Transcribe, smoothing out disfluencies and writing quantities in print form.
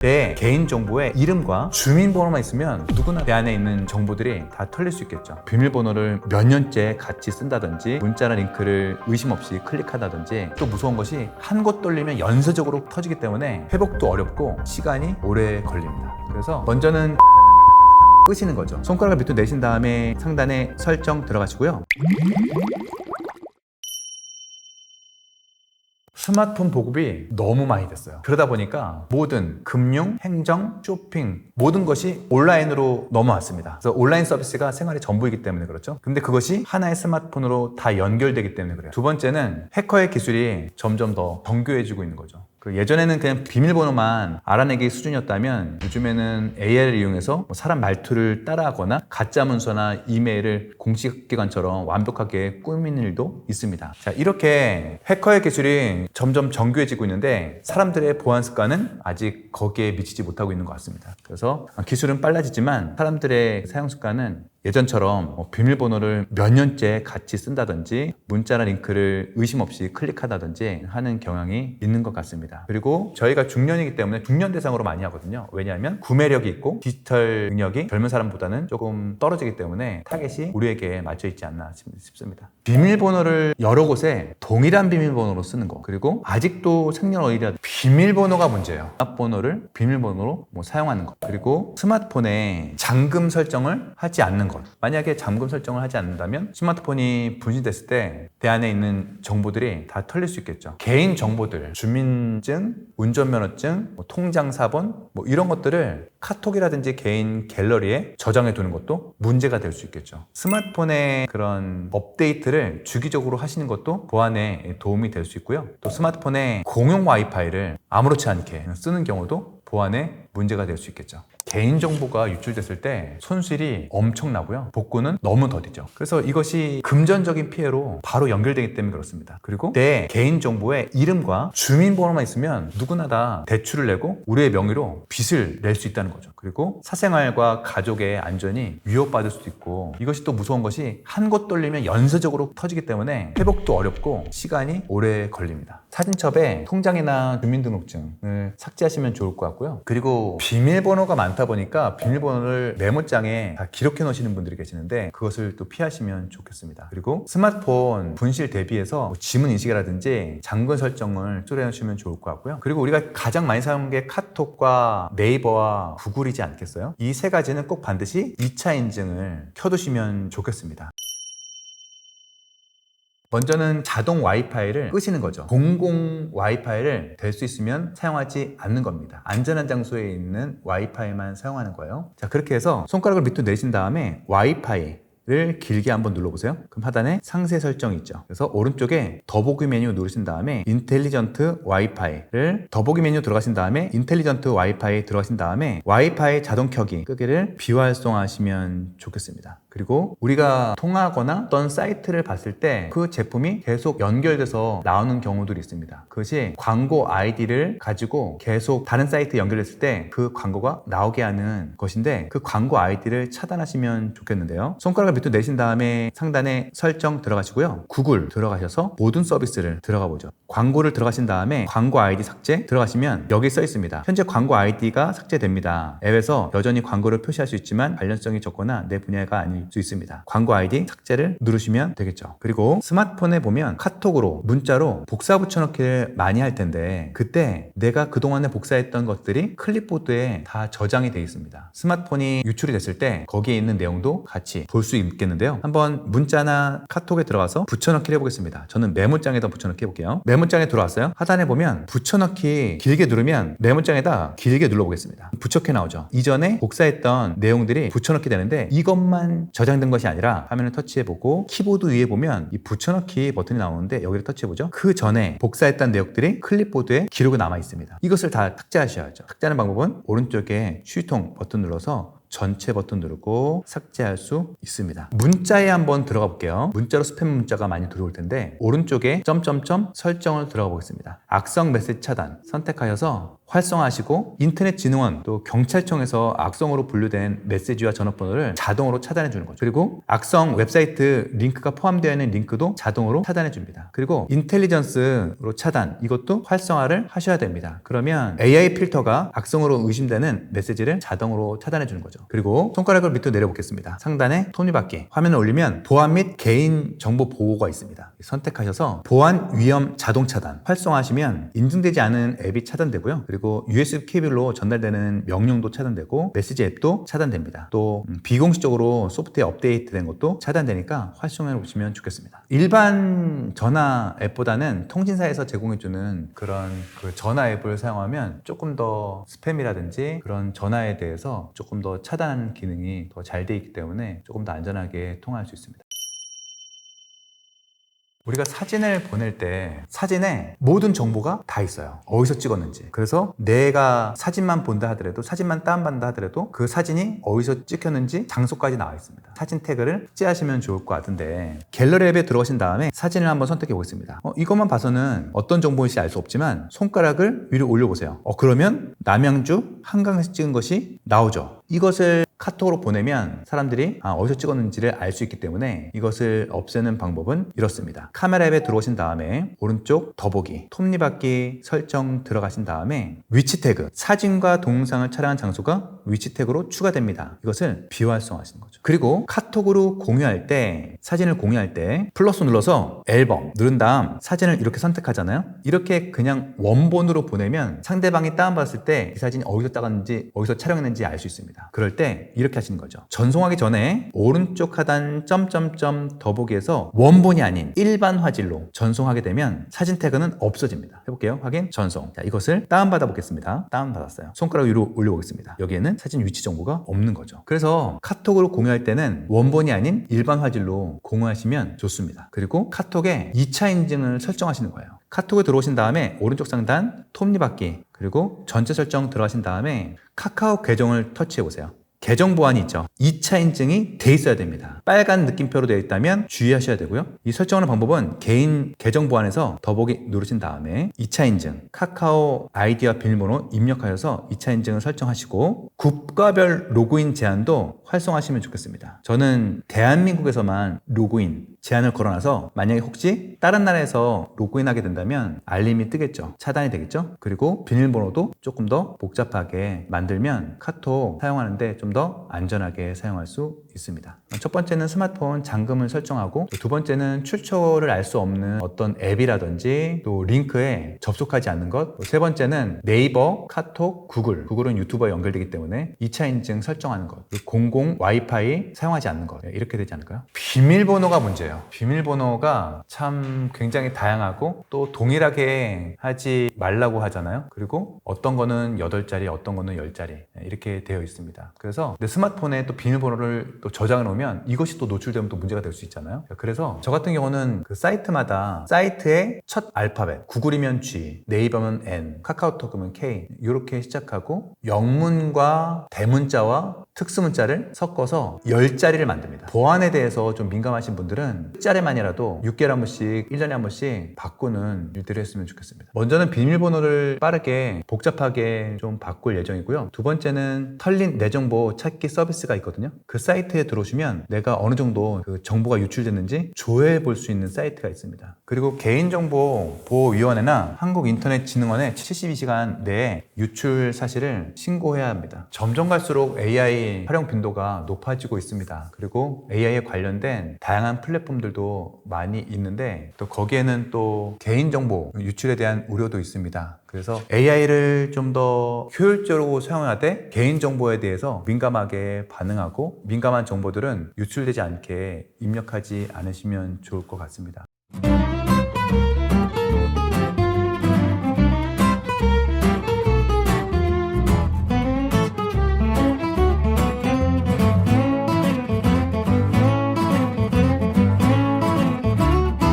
내 개인정보에 이름과 주민번호만 있으면 누구나 내 안에 있는 정보들이 다 털릴 수 있겠죠. 비밀번호를 몇 년째 같이 쓴다든지 문자나 링크를 의심 없이 클릭하다든지, 또 무서운 것이 한 곳 돌리면 연쇄적으로 터지기 때문에 회복도 어렵고 시간이 오래 걸립니다. 그래서 먼저는 끄시는 거죠. 손가락을 밑으로 내신 다음에 상단에 설정 들어가시고요. 스마트폰 보급이 너무 많이 됐어요. 그러다 보니까 모든 금융, 행정, 쇼핑 모든 것이 온라인으로 넘어왔습니다. 그래서 온라인 서비스가 생활의 전부이기 때문에 그렇죠. 근데 그것이 하나의 스마트폰으로 다 연결되기 때문에 그래요. 두 번째는 해커의 기술이 점점 더 정교해지고 있는 거죠. 예전에는 그냥 비밀번호만 알아내기 수준이었다면 요즘에는 AI를 이용해서 사람 말투를 따라하거나 가짜 문서나 이메일을 공식 기관처럼 완벽하게 꾸미는 일도 있습니다. 자, 이렇게 해커의 기술이 점점 정교해지고 있는데 사람들의 보안 습관은 아직 거기에 미치지 못하고 있는 것 같습니다. 그래서 기술은 빨라지지만 사람들의 사용 습관은 예전처럼 비밀번호를 몇 년째 같이 쓴다든지 문자나 링크를 의심 없이 클릭하다든지 하는 경향이 있는 것 같습니다. 그리고 저희가 중년이기 때문에 중년 대상으로 많이 하거든요. 왜냐하면 구매력이 있고 디지털 능력이 젊은 사람보다는 조금 떨어지기 때문에 타겟이 우리에게 맞춰 있지 않나 싶습니다. 비밀번호를 여러 곳에 동일한 비밀번호로 쓰는 거, 그리고 아직도 생년월일이라 비밀번호가 문제예요. 전화번호를 비밀번호로 사용하는 것, 그리고 스마트폰에 잠금 설정을 하지 않는 것. 만약에 잠금 설정을 하지 않는다면 스마트폰이 분실됐을 때 내 안에 있는 정보들이 다 털릴 수 있겠죠. 개인 정보들, 주민증, 운전면허증, 통장 사본 이런 것들을 카톡이라든지 개인 갤러리에 저장해 두는 것도 문제가 될 수 있겠죠. 스마트폰의 그런 업데이트를 주기적으로 하시는 것도 보안에 도움이 될 수 있고요. 또 스마트폰에 공용 와이파이를 아무렇지 않게 쓰는 경우도 보안에 문제가 될 수 있겠죠. 개인정보가 유출됐을 때 손실이 엄청나고요. 복구는 너무 더디죠. 그래서 이것이 금전적인 피해로 바로 연결되기 때문에 그렇습니다. 그리고 내 개인정보에 이름과 주민번호만 있으면 누구나 다 대출을 내고 우리의 명의로 빚을 낼 수 있다는 거죠. 그리고 사생활과 가족의 안전이 위협받을 수도 있고, 이것이 또 무서운 것이 한 곳 돌리면 연쇄적으로 터지기 때문에 회복도 어렵고 시간이 오래 걸립니다. 사진첩에 통장이나 주민등록증을 삭제하시면 좋을 것 같고요. 그리고 비밀번호가 많다 보니까 비밀번호를 메모장에 다 기록해 놓으시는 분들이 계시는데 그것을 또 피하시면 좋겠습니다. 그리고 스마트폰 분실 대비해서 지문 인식이라든지 잠금 설정을 수정해 놓으시면 좋을 것 같고요. 그리고 우리가 가장 많이 사용하는 게 카톡과 네이버와 구글이지 않겠어요? 이 세 가지는 꼭 반드시 2차 인증을 켜두시면 좋겠습니다. 먼저는 자동 와이파이를 끄시는 거죠. 공공 와이파이를 될 수 있으면 사용하지 않는 겁니다. 안전한 장소에 있는 와이파이만 사용하는 거예요. 자, 그렇게 해서 손가락을 밑으로 내신 다음에 와이파이를 길게 한번 눌러보세요. 그럼 하단에 상세 설정이 있죠. 그래서 오른쪽에 더보기 메뉴 누르신 다음에 인텔리전트 와이파이를 더보기 메뉴 들어가신 다음에 인텔리전트 와이파이 들어가신 다음에 와이파이 자동 켜기 끄기를 비활성화하시면 좋겠습니다. 그리고 우리가 통화하거나 어떤 사이트를 봤을 때 그 제품이 계속 연결돼서 나오는 경우들이 있습니다. 그것이 광고 아이디를 가지고 계속 다른 사이트에 연결했을 때 그 광고가 나오게 하는 것인데, 그 광고 아이디를 차단하시면 좋겠는데요. 손가락을 밑으로 내신 다음에 상단에 설정 들어가시고요. 구글 들어가셔서 모든 서비스를 들어가 보죠. 광고를 들어가신 다음에 광고 아이디 삭제 들어가시면 여기 써 있습니다. 현재 광고 아이디가 삭제됩니다. 앱에서 여전히 광고를 표시할 수 있지만 관련성이 적거나 내 분야가 아닐 수 있습니다. 광고 아이디 삭제를 누르시면 되겠죠. 그리고 스마트폰에 보면 카톡으로 문자로 복사 붙여넣기를 많이 할 텐데 그때 내가 그동안에 복사했던 것들이 클립보드에 다 저장이 되어 있습니다. 스마트폰이 유출이 됐을 때 거기에 있는 내용도 같이 볼 수 있겠는데요. 한번 문자나 카톡에 들어가서 붙여넣기를 해보겠습니다. 저는 메모장에다 붙여넣기 해볼게요. 메모장에 들어왔어요. 하단에 보면 붙여넣기 길게 누르면 메모장에다 길게 눌러보겠습니다. 붙여넣기 나오죠. 이전에 복사했던 내용들이 붙여넣기 되는데 이것만 저장된 것이 아니라 화면을 터치해보고 키보드 위에 보면 이 붙여넣기 버튼이 나오는데 여기를 터치해보죠. 그 전에 복사했던 내용들이 클립보드에 기록이 남아 있습니다. 이것을 다 삭제하셔야죠. 삭제하는 방법은 오른쪽에 휴통 버튼 눌러서 전체 버튼 누르고 삭제할 수 있습니다. 문자에 한번 들어가 볼게요. 문자로 스팸 문자가 많이 들어올 텐데 오른쪽에 점점점 설정을 들어가 보겠습니다. 악성 메시지 차단 선택하셔서 활성화하시고 인터넷진흥원 또 경찰청에서 악성으로 분류된 메시지와 전화번호를 자동으로 차단해 주는 거죠. 그리고 악성 웹사이트 링크가 포함되어 있는 링크도 자동으로 차단해 줍니다. 그리고 인텔리전스로 차단, 이것도 활성화를 하셔야 됩니다. 그러면 AI 필터가 악성으로 의심되는 메시지를 자동으로 차단해 주는 거죠. 그리고 손가락을 밑으로 내려보겠습니다. 상단에 톱니바퀴 화면을 올리면 보안 및 개인 정보 보호가 있습니다. 선택하셔서 보안 위험 자동 차단 활성화하시면 인증되지 않은 앱이 차단되고요. 그리고 USB 케이블로 전달되는 명령도 차단되고 메시지 앱도 차단됩니다. 또 비공식적으로 소프트웨어 업데이트된 것도 차단되니까 활성화해 보시면 좋겠습니다. 일반 전화 앱보다는 통신사에서 제공해주는 그런 그 전화 앱을 사용하면 조금 더 스팸이라든지 그런 전화에 대해서 조금 더 차단 기능이 더 잘 돼 있기 때문에 조금 더 안전하게 통화할 수 있습니다. 우리가 사진을 보낼 때 사진에 모든 정보가 다 있어요. 어디서 찍었는지. 그래서 내가 사진만 본다 하더라도, 사진만 다운받는다 하더라도 그 사진이 어디서 찍혔는지 장소까지 나와 있습니다. 사진 태그를 삭제하시면 좋을 것 같은데, 갤러리 앱에 들어가신 다음에 사진을 한번 선택해 보겠습니다. 이것만 봐서는 어떤 정보인지 알 수 없지만 손가락을 위로 올려보세요. 그러면 남양주 한강에서 찍은 것이 나오죠. 이것을 카톡으로 보내면 사람들이 어디서 찍었는지를 알 수 있기 때문에 이것을 없애는 방법은 이렇습니다. 카메라 앱에 들어오신 다음에 오른쪽 더보기, 톱니바퀴 설정 들어가신 다음에 위치 태그, 사진과 동영상을 촬영한 장소가 위치 태그로 추가됩니다. 이것을 비활성화하시는 거죠. 그리고 카톡으로 공유할 때, 사진을 공유할 때 플러스 눌러서 앨범 누른 다음 사진을 이렇게 선택하잖아요. 이렇게 그냥 원본으로 보내면 상대방이 다운받았을 때 이 사진이 어디서 따갔는지, 어디서 촬영했는지 알 수 있습니다. 그럴 때 이렇게 하시는 거죠. 전송하기 전에 오른쪽 하단 점점점 더보기에서 원본이 아닌 일반 화질로 전송하게 되면 사진 태그는 없어집니다. 해볼게요. 확인, 전송. 자, 이것을 다운받아 보겠습니다. 다운받았어요. 손가락 위로 올려보겠습니다. 여기에는 사진 위치 정보가 없는 거죠. 그래서 카톡으로 공유할 때는 원본이 아닌 일반 화질로 공유하시면 좋습니다. 그리고 카톡에 2차 인증을 설정하시는 거예요. 카톡에 들어오신 다음에 오른쪽 상단 톱니바퀴 그리고 전체 설정 들어가신 다음에 카카오 계정을 터치해 보세요. 계정 보안이 있죠. 2차 인증이 돼 있어야 됩니다. 빨간 느낌표로 되어 있다면 주의하셔야 되고요. 이 설정하는 방법은 개인 계정 보안에서 더보기 누르신 다음에 2차 인증, 카카오 아이디와 비밀번호 입력하여서 2차 인증을 설정하시고 국가별 로그인 제한도 활성화하시면 좋겠습니다. 저는 대한민국에서만 로그인 제한을 걸어놔서 만약에 혹시 다른 나라에서 로그인하게 된다면 알림이 뜨겠죠. 차단이 되겠죠. 그리고 비밀번호도 조금 더 복잡하게 만들면 카톡 사용하는데 좀 더 안전하게 사용할 수 있습니다. 첫 번째는 스마트폰 잠금을 설정하고, 두 번째는 출처를 알 수 없는 어떤 앱이라든지 또 링크에 접속하지 않는 것, 세 번째는 네이버, 카톡, 구글은 유튜버와 연결되기 때문에 2차 인증 설정하는 것, 공공 와이파이 사용하지 않는 것, 이렇게 되지 않을까요? 비밀번호가 문제예요. 비밀번호가 참 굉장히 다양하고 또 동일하게 하지 말라고 하잖아요. 그리고 어떤 거는 8자리, 어떤 거는 10자리 이렇게 되어 있습니다. 그래서 내 스마트폰에 또 비밀번호를 또 저장해 놓으면 이것이 또 노출되면 또 문제가 될 수 있잖아요. 그래서 저 같은 경우는 그 사이트마다 사이트의 첫 알파벳, 구글이면 G, 네이버면 N, 카카오톡이면 K 이렇게 시작하고 영문과 대문자와 특수문자를 섞어서 10자리를 만듭니다. 보안에 대해서 좀 민감하신 분들은 10자리만이라도 6개월에 한 번씩, 1년에 한 번씩 바꾸는 일들을 했으면 좋겠습니다. 먼저는 비밀번호를 빠르게 복잡하게 좀 바꿀 예정이고요. 두 번째는 털린 내 정보 찾기 서비스가 있거든요. 그 사이트에 들어오시면 내가 어느 정도 그 정보가 유출됐는지 조회해 볼 수 있는 사이트가 있습니다. 그리고 개인정보보호위원회나 한국인터넷진흥원에 72시간 내에 유출 사실을 신고해야 합니다. 점점 갈수록 AI 활용 빈도가 높아지고 있습니다. 그리고 AI에 관련된 다양한 플랫폼들도 많이 있는데 또 거기에는 또 개인정보 유출에 대한 우려도 있습니다. 그래서 AI를 좀 더 효율적으로 사용하되 개인정보에 대해서 민감하게 반응하고 민감한 정보들은 유출되지 않게 입력하지 않으시면 좋을 것 같습니다.